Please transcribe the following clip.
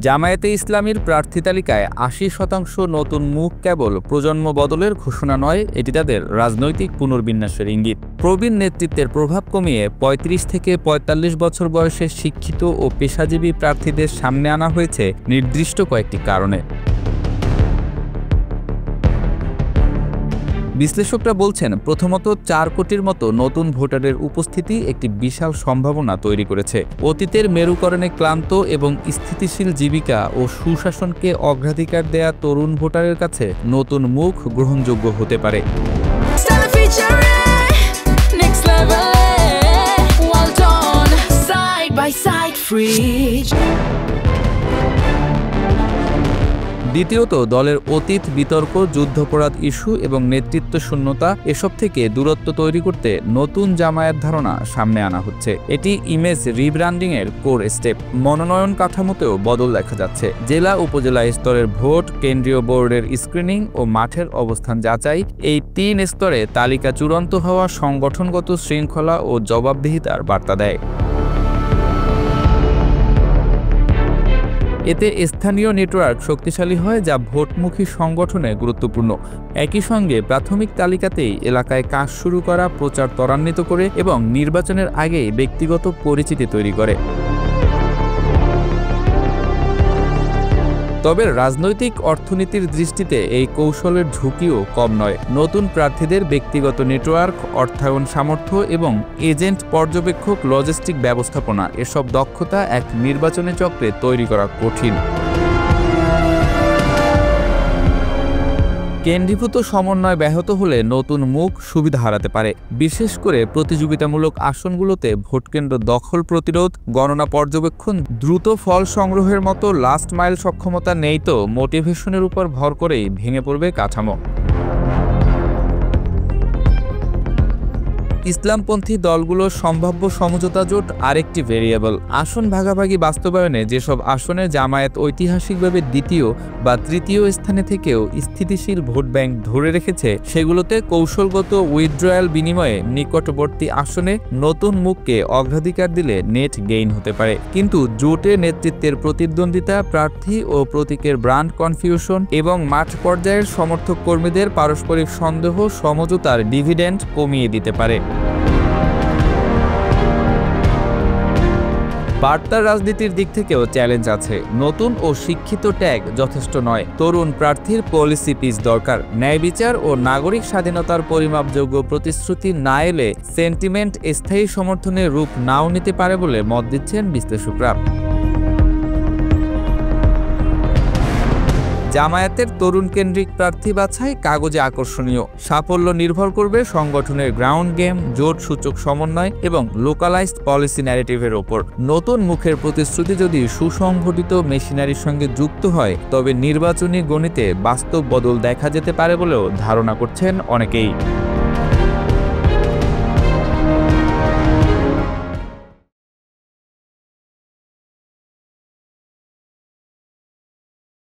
জামায়াতে ইসলামীর প্রার্থী তালিকায় ৮০% নতুন মুখ কেবল প্রজন্ম বদলের ঘোষণা নয়, এটি তাদের রাজনৈতিক পুনর্বিন্যাসের ইঙ্গিত। প্রবীণ নেতৃত্বের প্রভাব কমিয়ে ৩৫ থেকে ৪৫ বছর বয়সের শিক্ষিত ও পেশাজীবী প্রার্থীদের সামনে আনা হয়েছে নির্দিষ্ট কয়েকটি কারণে। বিশ্লেষকরা বলছেন, প্রথমত ৪ কোটির মতো নতুন ভোটারের উপস্থিতি একটি বিশাল সম্ভাবনা তৈরি করেছে। অতীতের মেরুকরণে ক্লান্ত এবং স্থিতিশীল জীবিকা ও সুশাসনকে অগ্রাধিকার দেয়া তরুণ ভোটারের কাছে নতুন মুখ গ্রহণযোগ্য হতে পারে। দ্বিতীয়ত, দলের অতীত বিতর্ক, যুদ্ধাপরাধ ইস্যু এবং নেতৃত্ব শূন্যতা এসব থেকে দূরত্ব তৈরি করতে নতুন জামায়াত ধারণা সামনে আনা হচ্ছে। এটি ইমেজ রিব্র্যান্ডিং এর কোর স্টেপ। মনোনয়ন কাঠামোতেও বদল দেখা যাচ্ছে। জেলা উপজেলা স্তরের ভোট, কেন্দ্রীয় বোর্ডের স্ক্রিনিং ও মাঠের অবস্থান যাচাই, এই ৩ স্তরে তালিকা চূড়ান্ত হওয়া সংগঠনগত শৃঙ্খলা ও জবাবদিহিতার বার্তা দেয়। এতে স্থানীয় নেটওয়ার্ক শক্তিশালী হয়, যা ভোটমুখী সংগঠনে গুরুত্বপূর্ণ। একই সঙ্গে প্রাথমিক তালিকাতেই এলাকায় কাজ শুরু করা, প্রচার ত্বরান্বিত করে এবং নির্বাচনের আগেই ব্যক্তিগত পরিচিতি তৈরি করে। তবে রাজনৈতিক অর্থনীতির দৃষ্টিতে এই কৌশলের ঝুঁকিও কম নয়। নতুন প্রার্থীদের ব্যক্তিগত নেটওয়ার্ক, অর্থায়ন সামর্থ্য এবং এজেন্ট পর্যবেক্ষক, লজিস্টিক ব্যবস্থাপনা এসব দক্ষতা এক নির্বাচনী চক্রে তৈরি করা কঠিন। কেন্দ্রীভূত সমন্বয় ব্যাহত হলে নতুন মুখ সুবিধা হারাতে পারে। বিশেষ করে প্রতিযোগিতামূলক আসনগুলোতে ভোটকেন্দ্র দখল প্রতিরোধ, গণনা পর্যবেক্ষণ, দ্রুত ফল সংগ্রহের মতো লাস্ট মাইল সক্ষমতা নেই, তো মোটিভেশনের উপর ভর করেই ভেঙে পড়বে কাঠামো। ইসলামপন্থী দলগুলোর সম্ভাব্য সমঝোতা জোট আরেকটি ভেরিয়েবল। আসন ভাগাভাগি বাস্তবায়নে যেসব আসনে জামায়াত ঐতিহাসিকভাবে দ্বিতীয় বা তৃতীয় স্থানে থেকেও স্থিতিশীল ভোট ব্যাংক ধরে রেখেছে, সেগুলোতে কৌশলগত উইথড্রয়াল বিনিময়ে নিকটবর্তী আসনে নতুন মুখকে অগ্রাধিকার দিলে নেট গেইন হতে পারে। কিন্তু জোটে নেতৃত্বের প্রতিদ্বন্দ্বিতা, প্রার্থী ও প্রতীকের ব্র্যান্ড কনফিউশন এবং মাঠ পর্যায়ের সমর্থক কর্মীদের পারস্পরিক সন্দেহ সমঝোতার ডিভিডেন্ড কমিয়ে দিতে পারে। বার্তা রাজনীতির দিক থেকেও চ্যালেঞ্জ আছে। নতুন ও শিক্ষিত ট্যাগ যথেষ্ট নয়। তরুণ প্রার্থীর পলিসি পিচ দরকার। ন্যায় বিচার ও নাগরিক স্বাধীনতার পরিমাপযোগ্য প্রতিশ্রুতি না এলে সেন্টিমেন্ট স্থায়ী সমর্থনের রূপ নাও নিতে পারে বলে মত দিচ্ছেন বিশ্লেষকরা। জামায়াতের তরুণ কেন্দ্রিক প্রার্থী বাছাই কাগজে আকর্ষণীয়। সাফল্য নির্ভর করবে সংগঠনের গ্রাউন্ড গেম, জোট সূচক সমন্বয় এবং লোকালাইজড পলিসি ন্যারেটিভের ওপর। নতুন মুখের প্রতিশ্রুতি যদি সুসংগঠিত মেশিনারির সঙ্গে যুক্ত হয়, তবে নির্বাচনী গণিতে বাস্তব বদল দেখা যেতে পারে বলেও ধারণা করছেন অনেকেই।